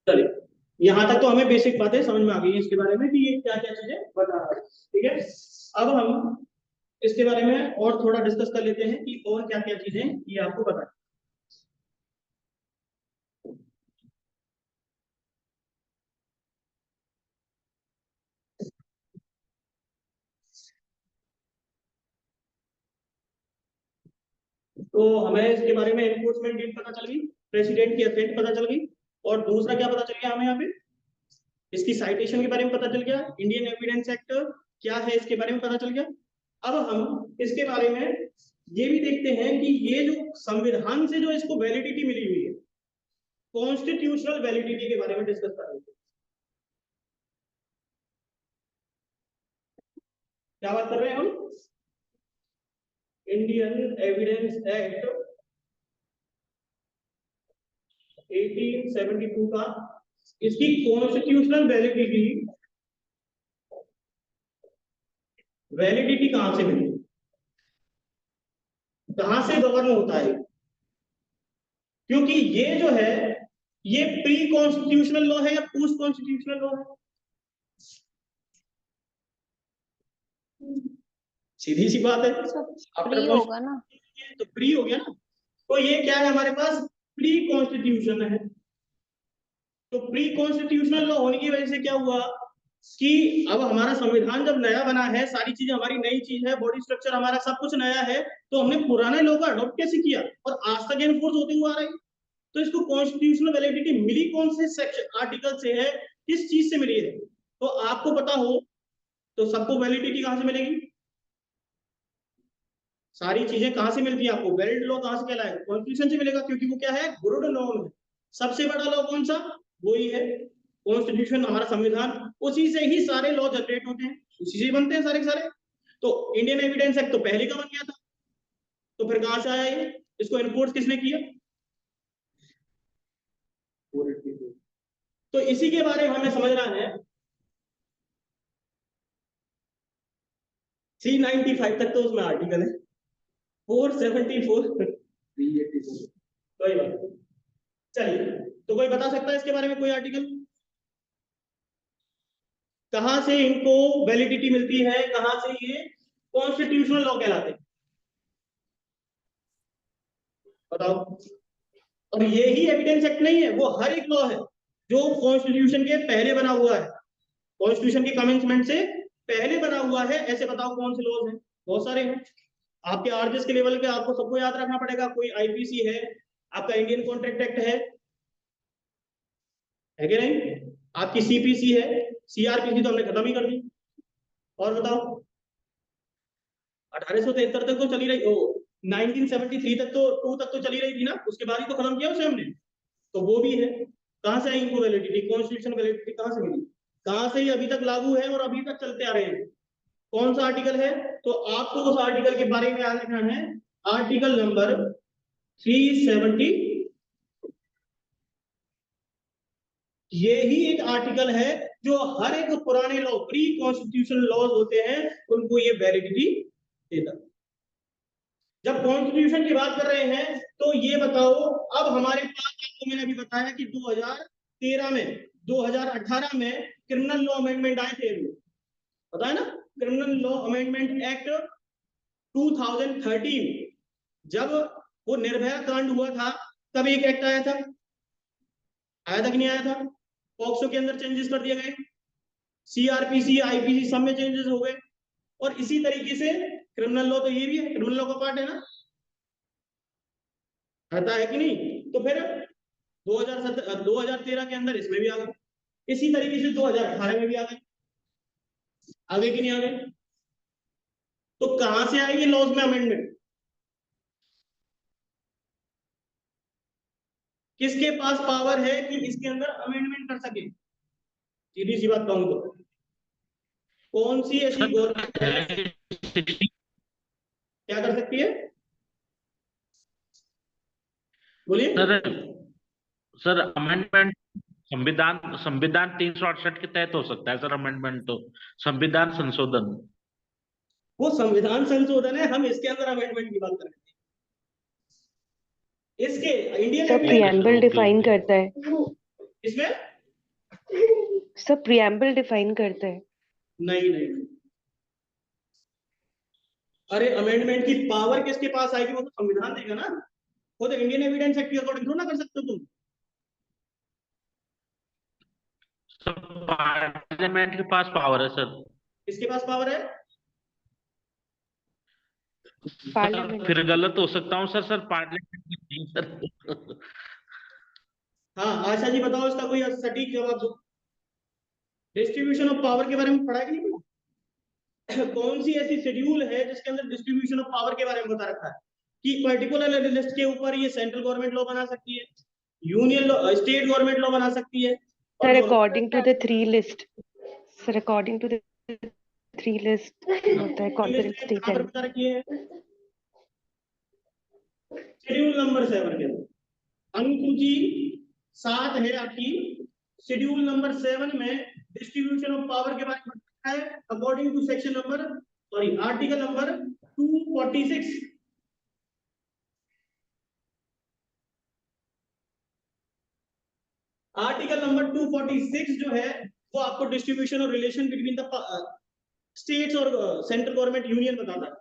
चलिए, यहाँ तक तो हमें बेसिक बातें समझ में आ गई है इसके बारे में कि ये क्या क्या चीजें बता रहा है। ठीक है, अब हम इसके बारे में और थोड़ा डिस्कस कर लेते हैं कि और क्या क्या चीजें ये आपको बता। तो हमें इसके बारे में एनफोर्समेंट डेट पता चल गई, प्रेसिडेंट की अथॉरिटी पता चल गई, और दूसरा क्या पता चल गया हमें यहाँ पे, इसकी साइटेशन के बारे में पता चल गया, इंडियन एविडेंस एक्ट क्या है इसके बारे में पता चल गया। अब हम इसके बारे में ये भी देखते हैं कि ये जो संविधान से जो इसको वैलिडिटी मिली हुई है, कॉन्स्टिट्यूशनल वैलिडिटी के बारे में डिस्कस कर रहे हैं। क्या बात कर रहे हैं हम, इंडियन एविडेंस एक्ट 1872 का, इसकी कॉन्स्टिट्यूशनल वैलिडिटी, वैलिडिटी कहां से मिली, कहां से गवर्न होता है, क्योंकि ये जो है ये प्री कॉन्स्टिट्यूशनल लॉ है या पोस्ट कॉन्स्टिट्यूशनल लॉ है, सीधी सी बात है, प्री होगा ना, तो प्री हो गया ना। तो ये क्या है हमारे पास, प्री कॉन्स्टिट्यूशन है। तो प्री कॉन्स्टिट्यूशनल लॉ होने की वजह से क्या हुआ कि अब हमारा संविधान जब नया बना है, सारी चीजें हमारी नई चीज है, बॉडी स्ट्रक्चर हमारा सब कुछ नया है, तो हमने पुराने लॉ को अडॉप्ट कैसे किया और आज तक एनफोर्स होते हुए आ रहा है। तो इसको कॉन्स्टिट्यूशनल वैलिडिटी मिली कौन से सेक्शन आर्टिकल से है, किस चीज से मिली है, तो आपको पता हो तो सबको वैलिडिटी कहां से मिलेगी, सारी चीजें कहां से मिलती है आपको, वैलिड लॉ कहां से कहलाएगा, कॉन्स्टिट्यूशन से मिलेगा, क्योंकि वो क्या है, गुरुड नॉर्म है। सबसे बड़ा लॉ कौन सा, वो ही है कॉन्स्टिट्यूशन, हमारा संविधान, उसी से ही सारे लॉ जनरेट होते हैं, उसी से बनते हैं सारे के सारे। तो इंडियन एविडेंस एक्ट तो पहले का बन गया था, तो फिर कहां से आया ये, इसको इनपोर्ट किसने किया, तो इसी के बारे में हमें समझना है। C95 तक तो उसमें आर्टिकल है, 474 कोई बात नहीं। चलिए, तो कोई बता सकता है इसके बारे में कोई आर्टिकल, कहां से इनको वैलिडिटी मिलती है, कहां से ये कॉन्स्टिट्यूशनल लॉ कहलाते हैं, बताओ। और ये ही एविडेंस एक्ट नहीं है, वो हर एक लॉ है जो कॉन्स्टिट्यूशन के पहले बना हुआ है, कॉन्स्टिट्यूशन के कमेंसमेंट से पहले बना हुआ है, ऐसे बताओ कौन से लॉज हैं, बहुत सारे हैं। आपके आरजेस के लेवल पे आपको सबको याद रखना पड़ेगा, कोई आईपीसी है, आपका इंडियन कॉन्ट्रैक्ट एक्ट है कि नहीं, आपकी सीपीसी है, सीआरपीसी तो हमने खत्म ही कर दी, और बताओ 1873 तक तो चली रही, ओ 1973 तक तो 2 तक तो चली रही थी ना, उसके बाद ही तो खत्म किया उसे हमने, तो वो भी है। कहां से आई इनको वैलिडिटी, कॉन्स्टिट्यूशन वैलिडिटी कहां से मिली, कहां से ये अभी तक लागू है और अभी तक चलते आ रहे हैं, कौन सा आर्टिकल है, तो आपको उस आर्टिकल के बारे में याद रखना है, आर्टिकल नंबर 370, ये ही एक आर्टिकल है जो हर एक पुराने लॉ, प्री कॉन्स्टिट्यूशनल लॉज होते हैं, उनको ये वैलिडिटी देता है। जब कॉन्स्टिट्यूशन की बात कर रहे हैं तो ये बताओ, अब हमारे पास आपको मैंने अभी बताया कि 2013 में 2018 में क्रिमिनल लॉ अमेंडमेंट आए थे, पता है ना, क्रिमिनल लॉ अमेंडमेंट एक्ट 2013, जब वो निर्भया कांड हुआ था तब एक एक्ट आया था, आया था कि नहीं आया था, पॉक्सो के अंदर चेंजेस कर दिए गए, सीआरपीसी आईपीसी सब में चेंजेस हो गए, और इसी तरीके से क्रिमिनल लॉ तो ये भी है, क्रिमिनल लॉ का पार्ट है ना, आता है कि नहीं, तो फिर 2013 के अंदर इसमें भी आ गए, इसी तरीके से 2018 में भी आ गए, आगे कि नहीं आ गए, तो कहां से आएगी लॉज में अमेंडमेंट, किसके पास पावर है कि इसके अंदर अमेंडमेंट कर सके, सीधी सी बात कहूं तो कौन सी ऐसी गवर्नमेंट है क्या कर सकती है, बोलिए। सर सर अमेंडमेंट संविधान संविधान 368 के तहत हो सकता है सर अमेंडमेंट, तो संविधान संशोधन, वो संविधान संशोधन है, हम इसके अंदर अमेंडमेंट की बात कर रहे हैं, इसके इंडियन सब प्रिएम्बल डिफाइन करता है, इसमें सब प्रिएम्बल डिफाइन करते हैं। नहीं नहीं, अरे अमेंडमेंट की पावर किसके पास आएगी, वो तो संविधान देगा ना, वो तो इंडियन एविडेंस एक्ट के अकॉर्डिंग थोड़ा ना कर सकते हो तुम। पार्लियामेंट के पास पावर है सर। किसके पास पावर है? पार्लियामेंट। फिर गलत हो सकता हूँ सर। सर पार्लियामेंट नहीं सर। हाँ आशा जी बताओ इसका कोई सटीक जवाब दो। डिस्ट्रीब्यूशन ऑफ पावर के बारे में पढ़ा है कि नहीं पढ़ा? कौन सी ऐसी शेड्यूल है जिसके अंदर डिस्ट्रीब्यूशन ऑफ पावर के बारे में बता रखा है कि पर्टिकुलर लिस्ट के ऊपर ये सेंट्रल गवर्नमेंट लॉ बना सकती है, union law, state government law बना सकती है? Sir according to the three list, sir according to the three list होता है कॉन्करेंट स्टेट कहां पर बता रखी है? शेड्यूल नंबर 7 के अंदर अनुसूची 7 है आपकी, शेड्यूल नंबर 7 में डिस्ट्रीब्यूशन ऑफ पावर के बारे में बताया है according to section number sorry article number 246। Article number 246 जो है वो आपको डिस्ट्रीब्यूशन और रिलेशन बिटवीन द स्टेट्स और सेंट्रल गवर्नमेंट यूनियन बताता है।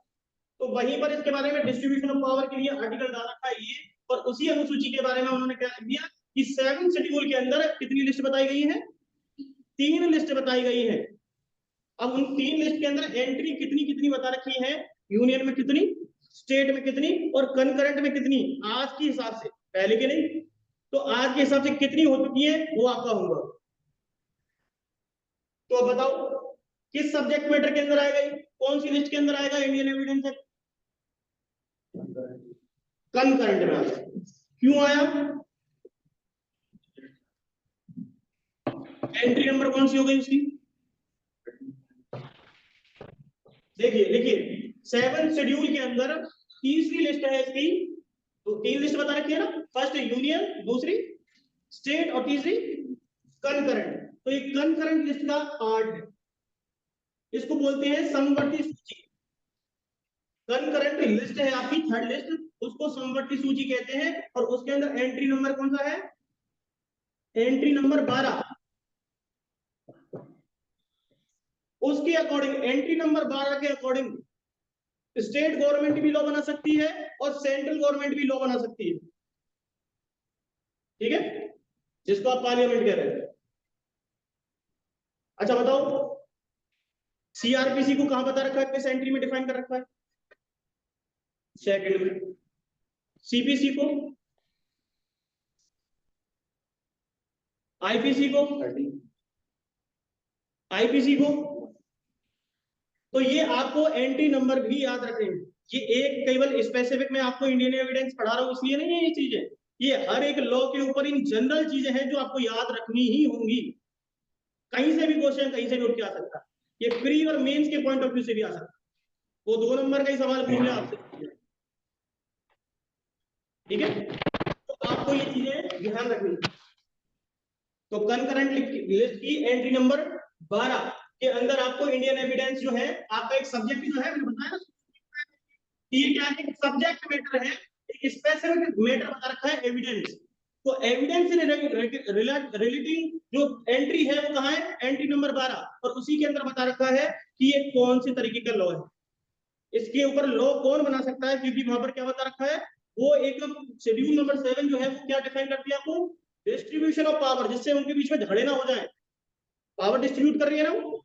तो वहीं पर इसके बारे में डिस्ट्रीब्यूशन ऑफ पावर के लिए आर्टिकल डाल रखा है ये, और उसी अनुसूची के बारे में उन्होंने क्या लिख दिया कि 7 शेड्यूल के अंदर कितनी लिस्ट बताई गई है? 3 लिस्ट बताई गई है। अब उन 3 लिस्ट के अंदर एंट्री कितनी कितनी बता रखी है, यूनियन में कितनी, स्टेट में कितनी और कंकरेंट में कितनी, आज के हिसाब से, पहले के नहीं। तो आज के हिसाब से कितनी हो चुकी है वो आपका होगा। तो बताओ किस सब्जेक्ट मैटर के अंदर आएगा, कौन सी लिस्ट के अंदर आएगा इंडियन एविडेंस एक्ट? कंकरेंट में आया। क्यों आया? एंट्री नंबर कौन सी हो गई उसकी? देखिए देखिए 7 शेड्यूल के अंदर तीसरी लिस्ट है इसकी, तो 3 लिस्ट बता रखी है ना, फर्स्ट यूनियन, दूसरी स्टेट और तीसरी कंकरेंट। तो ये कंकरेंट लिस्ट का पार्ट है, इसको बोलते हैं समवर्ती सूची। कंकरेंट लिस्ट है आपकी थर्ड लिस्ट, उसको समवर्ती सूची कहते हैं, और उसके अंदर एंट्री नंबर कौन सा है? Entry number 12। उसके अकॉर्डिंग एंट्री नंबर 12 के अकॉर्डिंग स्टेट गवर्नमेंट भी लॉ बना सकती है और सेंट्रल गवर्नमेंट भी लॉ बना सकती है, ठीक है, जिसको आप पार्लियामेंट कह रहे हैं। अच्छा बताओ सीआरपीसी को कहां बता रखा है, किस एंट्री में डिफाइन कर रखा है? सेकंड में। सीपीसी को, आईपीसी को, आईपीसी को, तो ये आपको एंट्री नंबर भी याद रखने हैं। ये एक केवल स्पेसिफिक में आपको इंडियन एविडेंस पढ़ा रहा हूं इसलिए नहीं है ये चीजें, ये हर एक लॉ के ऊपर इन जनरल चीजें हैं जो आपको याद रखनी ही होंगी। कहीं से भी क्वेश्चन कहीं से भी उठ के आ सकता है, ये प्री और मेंस के पॉइंट ऑफ व्यू से भी आ सकता है, वो 2 नंबर का ही सवाल पूछ ले आपसे, ठीक है। तो आपको ये चीजें ध्यान रखनी है। तो कंकरेंट लिस्ट की एंट्री नंबर 12 के अंदर आपको इंडियन एविडेंस जो है आपका एक सब्जेक्ट जो है, मैंने बताया ना कि ये क्या है, सब्जेक्ट मैटर है, एक स्पेसिफिक मैटर बता रखा है एविडेंस। तो एविडेंस से रिलेटिंग जो एंट्री है वो कहाँ है? एंट्री नंबर 12, और उसी के अंदर बता रखा है कि ये कौन सी तरीके का लॉ है, इसके ऊपर लॉ कौन बना सकता है, क्योंकि वहां पर क्या बता रखा है, वो एक शेड्यूल नंबर 7 जो है वो क्या डिफाइन करती है आपको? डिस्ट्रीब्यूशन ऑफ पावर, जिससे उनके बीच में झगड़े ना हो जाए। पावर डिस्ट्रीब्यूट कर रही है ना वो,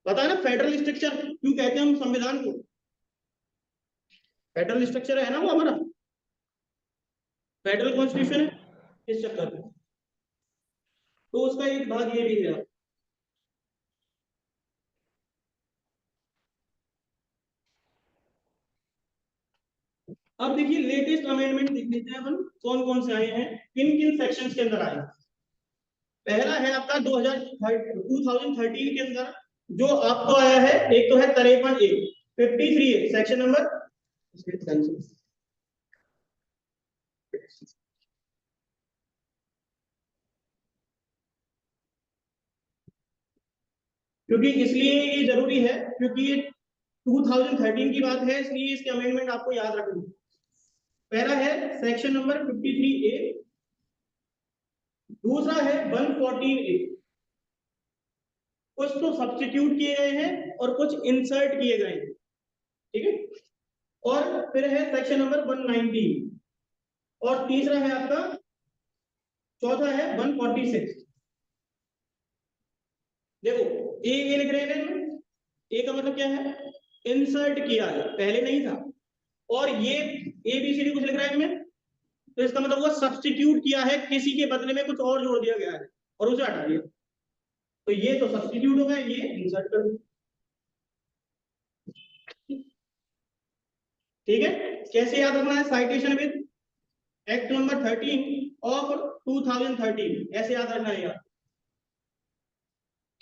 पता है ना फेडरल स्ट्रक्चर क्यों कहते हैं हम संविधान को? फेडरल स्ट्रक्चर है ना वो हमारा, फेडरल कॉन्स्टिट्यूशन है, इस चक्कर में। तो उसका एक भाग ये भी है। अब देखिए लेटेस्ट अमेंडमेंट देख लेते हैं अपन कौन कौन से आए हैं, किन किन सेक्शंस के अंदर आए हैं। पहला है आपका 2013 के अंदर जो आपको आया है, एक तो है 53A 53A सेक्शन नंबर, क्योंकि इसलिए ये जरूरी है क्योंकि ये 2013 की बात है, इसलिए इसके अमेंडमेंट आपको याद रखनी। पहला है सेक्शन नंबर 53A, दूसरा है 114A कुछ तो सब्स्टिट्यूट किए गए हैं और कुछ इंसर्ट किए गए हैं, ठीक है। और फिर है सेक्शन नंबर 190 और तीसरा है आपका, चौथा है 146। देखो ए लिख रहे हैं, ए का मतलब क्या है, इंसर्ट किया है, पहले नहीं था। और ये ABCD कुछ लिख रहा है इसमें, तो इसका मतलब वो सब्स्टिट्यूट किया है, किसी के बदले में कुछ और जोड़ दिया गया है और उसे हटा दिया। तो ये तो सब्स्टिट्यूट हो गया, ये इंसर्ट कर दिया, ठीक है। कैसे याद रखना है, citation with act number 13 of 2013, ऐसे याद रखना है यार।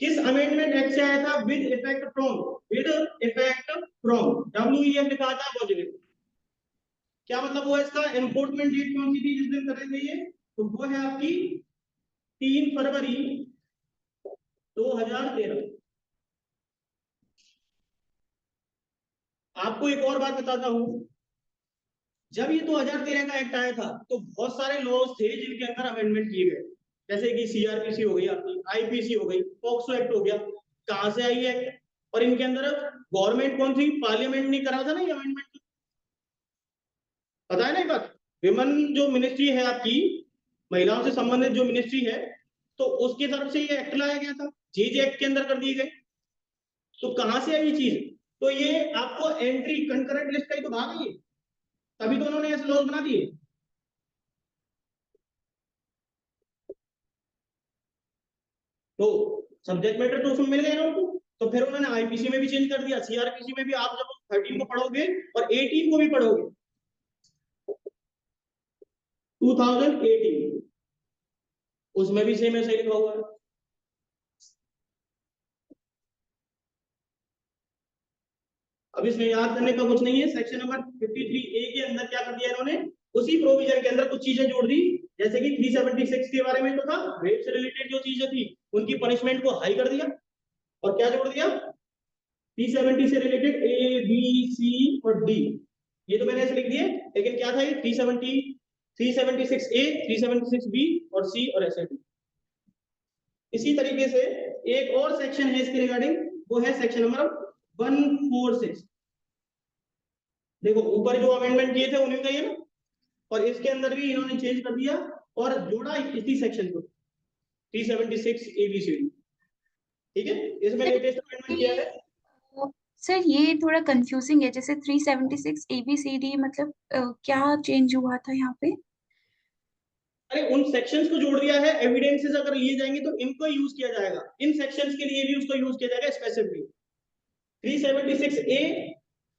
किस अमेंडमेंट एक्ट से आया था, with effect from, with effect from, WEF लिखा था वो जगह। क्या मतलब हुआ इसका, एनफोर्समेंट डेट कौन सी थी जिस दिन कर रहे थे ये, तो वो है आपकी 3 फरवरी 2013। आपको एक और बात बताता हूं, जब ये 2013 का एक्ट आया था तो बहुत सारे लॉज थे जिनके अंदर अमेंडमेंट किए गए, जैसे कि CRPC हो गई आपकी, IPC हो गई, पॉक्सो एक्ट हो गया। कहां से आई एक्ट, और इनके अंदर गवर्नमेंट कौन थी, पार्लियामेंट ने करा था ना ये अमेंडमेंट, पता है ना ये बात। विमेन जो मिनिस्ट्री है आपकी, महिलाओं से संबंधित जो मिनिस्ट्री है, तो उसकी तरफ से ये एक्ट लाया गया था, जे एक्ट के अंदर कर दिए गए। तो कहां से आई ये चीज, तो ये आपको एंट्री कंकरेंट लिस्ट का ही तो भाग है ये, तभी तो उन्होंने ऐसे लॉज बना दिए। तो सब्जेक्ट मैटर तो उसमें मिल गए ना उनको, तो फिर उन्होंने IPC में भी चेंज कर दिया, CRPC में भी। आप जब 13 को पढ़ोगे और 18 को भी पढ़ोगे, 2018, उसमें भी सेम ऐसे लिखा हुआ है। अब इसमें याद करने का कुछ नहीं है। सेक्शन नंबर 53A के अंदर क्या कर दिया इन्होंने, उसी प्रोविजन के अंदर कुछ चीजें जोड़ दी, जैसे कि 376 के बारे में तो था, रेप से रिलेटेड जो चीजें थी उनकी पनिशमेंट को हाई कर दिया, और क्या जोड़ दिया, 370 से रिलेटेड A, B, C और D, ये तो मैंने ऐसे लिख दिए, लेकिन क्या था ये 370, 376A, 376B और C और ऐसे। इसी तरीके से एक और सेक्शन है इसके रिगार्डिंग, वो है सेक्शन नंबर 146। देखो ऊपर जो अमेंडमेंट किए थे उन्हीं का ही है ना, और इसके अंदर भी इन्होंने चेंज कर दिया और जोड़ा इसी सेक्शन को, 376 ABCD, ठीक है। इसमें लेटेस्ट अमेंडमेंट किया है। सर ये थोड़ा कंफ्यूजिंग है, जैसे 376 ABCD मतलब क्या चेंज हुआ था यहाँ पे? अरे उन सेक्शंस को जोड़ दिया है, एविडेंसेस अगर लिए जाएंगे तो इनको यूज किया जाएगा, इन सेक्शंस के लिए भी उसको यूज किया जाएगा स्पेसिफिकली। 376A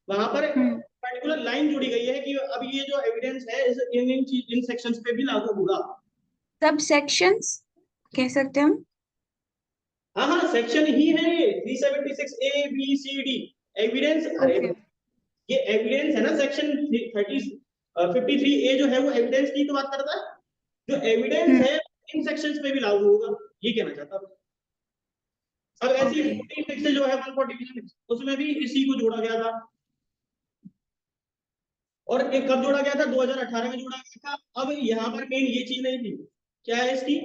वहां पर पर्टिकुलर लाइन जोड़ी गई है कि अब ये जो एविडेंस है इन सेक्शंस पे भी लागू होगा। सब सेक्शंस कह सकते हैं हम। हाँ हाँ सेक्शन ही है ये 376ABCD एविडेंस। ये एविडेंस है ना, सेक्शन 53A जो है वो एविडेंस की तो बात करता है, जो एविडेंस है इन सेक्शंस पे भी लागू होगा, ये कहना चाहता हूं। अब ऐसी 46 जो है 146 उसमें भी इसी को जोड़ा गया था, और एक कब जोड़ा गया था, 2018 में जोड़ा गया था। अब यहाँ पर मेन ये चीज नहीं थी, क्या है इसकी,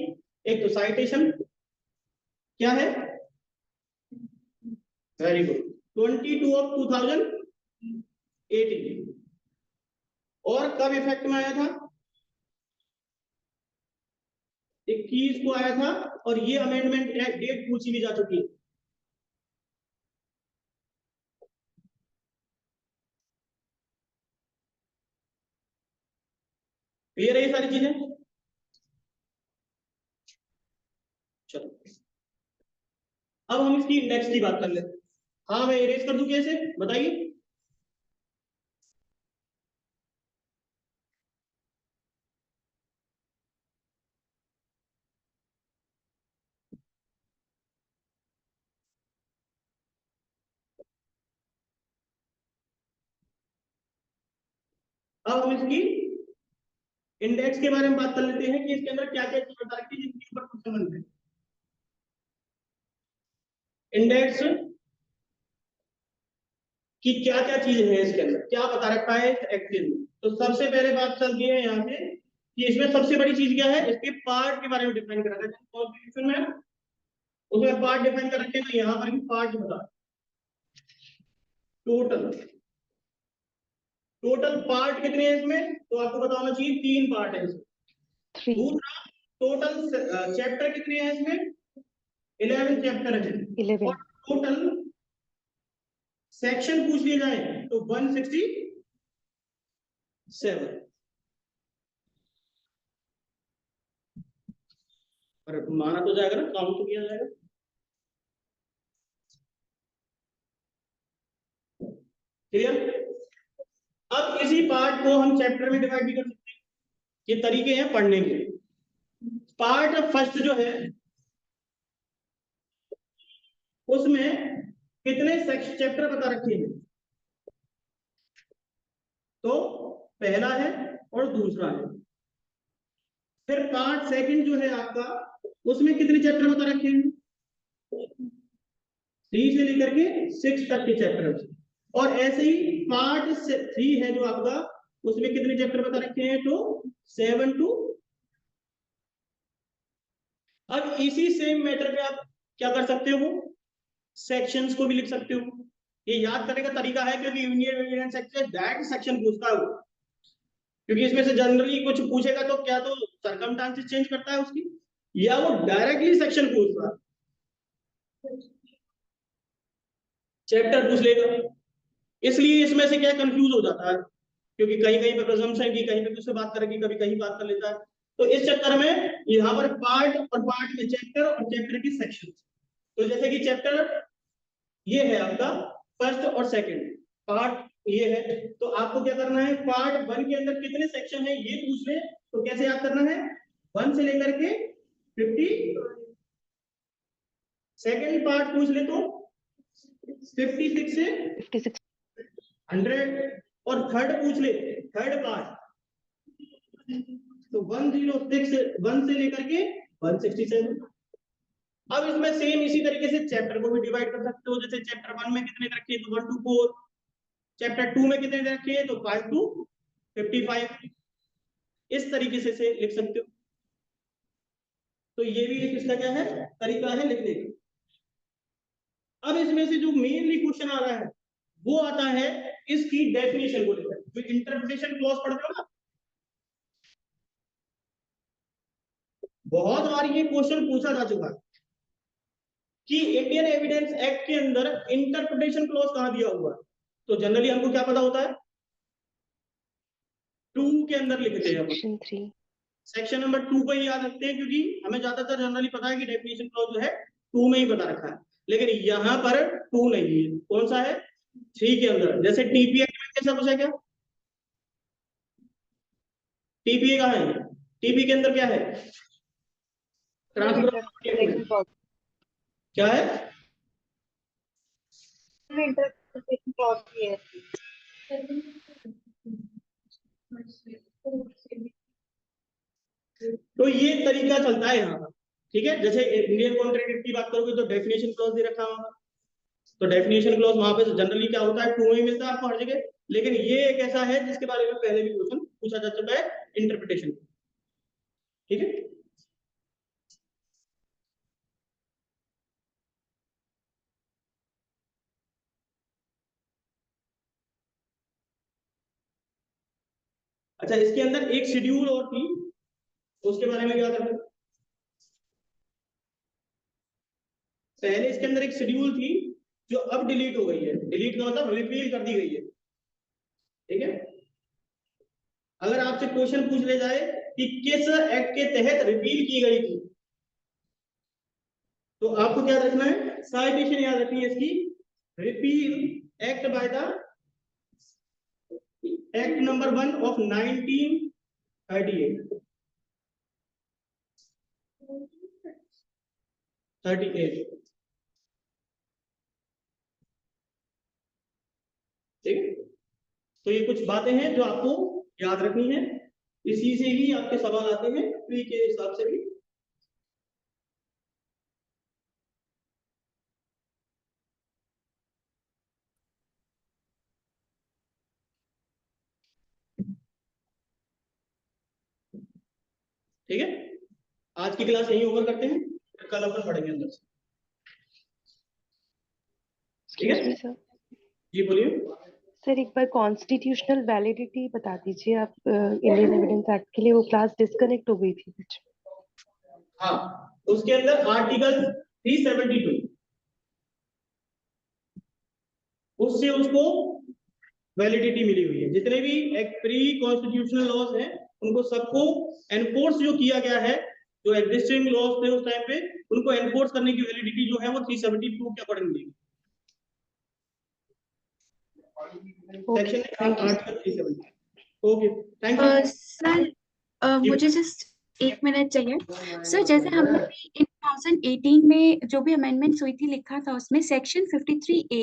एक तो साइटेशन क्या है, वेरी गुड, 22 ऑफ 2018, और कब इफेक्ट में आया था, 21 को आया था, और ये अमेंडमेंट डेट पूछी भी जा चुकी है। क्लियर है ये सारी चीजें, चलो अब हम इसकी इंडेक्स की बात कर लेते हैं। हाँ मैं इरेज कर दूं कैसे, बताइए। अब हम इसकी इंडेक्स के बारे में बात कर लेते हैं कि इसके अंदर क्या क्या चीज बता रखी है जिनके ऊपर कुछ संबंध है। इंडेक्स कि क्या क्या चीज है इसके अंदर, क्या बता रखा है एक्ट के अंदर। तो सबसे पहले बात चलती है यहाँ से कि इसमें सबसे बड़ी चीज क्या है, इसके पार्ट के बारे में डिफाइन करा है कॉन्स्टिट्यूशन में। उसमें पार्ट डिफाइन कर रखे, तो यहाँ पर भी पार्ट बता, टोटल पार्ट कितने हैं इसमें, तो आपको पता होना चाहिए 3 पार्ट है इसमें। 3 दूसरा, टोटल चैप्टर कितने हैं इसमें, 11 चैप्टर है। 11 और टोटल सेक्शन पूछ लिए जाए तो 167। और माना तो जाएगा ना, काउंट तो किया जाएगा। क्लियर। अब इसी पार्ट को हम चैप्टर में डिवाइड भी कर सकते हैं, ये तरीके हैं पढ़ने के। पार्ट फर्स्ट जो है उसमें कितने चैप्टर बता रखे हैं, तो पहला है और दूसरा है। फिर पार्ट सेकंड जो है आपका, उसमें कितने चैप्टर बता रखे हैं, 3 से लेकर के 6 तक के चैप्टर। और ऐसे ही पार्ट 3 है जो आपका, उसमें कितने चैप्टर बता रखे हैं, तो 7 टू। अब इसी सेम मैटर पे आप क्या कर सकते हो, सेक्शंस को भी लिख सकते हो। ये याद करने का तरीका है, क्योंकि union evidence section direct section पूछता है वो, क्योंकि इसमें से जनरली कुछ पूछेगा तो क्या तो सर्कमस्टांसेस चेंज करता है उसकी, या वो डायरेक्टली सेक्शन पूछता है, चैप्टर पूछ लेगा। इसलिए इसमें से क्या कंफ्यूज हो जाता है, क्योंकि कहीं कहीं पे प्रिजम्पशन है कि कहीं पे किससे बात करेगी, कभी कहीं बात कर लेता है। तो इस चक्कर में यहाँ पर पार्ट और पार्ट में चैप्टर और चैप्टर की सेक्शन। तो जैसे कि चैप्टर ये है आपका फर्स्ट और सेकंड पार्ट ये है, तो आपको क्या करना है, पार्ट 1 के अंदर कितने सेक्शन है ये पूछ ले, तो कैसे याद करना है, 1 से लेकर के 50। सेकंड पार्ट पूछ ले तो 56 से 56 100। और थर्ड पूछ ले, थर्ड पार्ट तो 1 से लेकर के 167। अब इसमें सेम इसी तरीके से चैप्टर को भी डिवाइड कर सकते हो, जैसे चैप्टर 1 में कितने रखे तो 1 to 4, चैप्टर 2 में कितने रखे तो 5 to 55। इस तरीके से लिख सकते हो। तो ये भी एक इसका क्या है, तरीका है लिखने का। अब इसमें से जो मेनली क्वेश्चन आ रहा है वो आता है इसकी डेफिनेशन को लेकर, जो इंटरप्रिटेशन क्लॉज पढ़ते हो ना, बहुत बार ये क्वेश्चन पूछा जा चुका है कि इंडियन एविडेंस एक्ट के अंदर इंटरप्रिटेशन क्लॉज कहां दिया हुआ है। तो जनरली हमको क्या पता होता है, 2 के अंदर लिखते हैं, सेक्शन 3 सेक्शन नंबर 2 को ही याद रखते हैं, क्योंकि हमें ज्यादातर जनरली पता है कि डेफिनेशन क्लॉज जो है 2 में ही बता रखा है। लेकिन यहाँ पर 2 नहीं है, कौन सा है, 3 के अंदर। जैसे टीपीए में कैसा पूछा, क्या टीपीए कहाँ है, टीपी के अंदर क्या है, ट्रांसफर क्या है, इंटरप्रिटेशन क्लॉज की है। तो ये तरीका चलता है यहाँ पर। ठीक है, जैसे इंडियन कॉन्ट्रैक्ट की बात करोगे तो डेफिनेशन क्लॉज दे रखा होगा, तो डेफिनेशन क्लॉज वहां पे जनरली क्या होता है 2 में मिलता है आपको हर जगह। लेकिन ये एक ऐसा है जिसके बारे में पहले भी क्वेश्चन पूछा जा चुका है, इंटरप्रिटेशन। ठीक है, अच्छा इसके अंदर एक शेड्यूल और थी, उसके बारे में क्या करें, पहले इसके अंदर एक शेड्यूल थी जो अब डिलीट हो गई है, डिलीट का मतलब रिपील कर दी गई है। ठीक है, अगर आपसे क्वेश्चन पूछ ले जाए कि किस एक्ट के तहत रिपील की गई थी, तो आपको क्या रखना है, साइटेशन याद रखनी है इसकी, repeal act by the act number 1 of 1938। 38। ठीक है, तो ये कुछ बातें हैं जो आपको याद रखनी है, इसी से ही आपके सवाल आते हैं प्री के हिसाब से भी। ठीक है, आज की क्लास यही ओवर करते हैं, कल अपन पढ़ेंगे अंदर से। ठीक है? Excuse me, sir. जी बोलिए। सर एक बार कॉन्स्टिट्यूशनल वैलिडिटी बता दीजिए आप। इंडियन एविडेंस एक्ट के लिए वो क्लास डिस्कनेक्ट हो गई थी कुछ। हाँ, उसके अंदर आर्टिकल 372 उससे उसको वैलिडिटी मिली हुई है। जितने भी प्री कॉन्स्टिट्यूशनल लॉज हैं उनको सबको एनफोर्स जो किया गया है, जो एग्जिस्टिंग लॉज थे उस टाइम पे, उनको एनफोर्स करने की वैलिडिटी जो है वो 372 के अकॉर्डिंग मिलेगी। Okay, thank you. Article 370। Okay, thank you. Sir मुझे जस्ट एक मिनट चाहिए। सर जैसे हमने इन 2018 में जो भी अमेंडमेंट्स हुई थी लिखा था उसमें सेक्शन 53A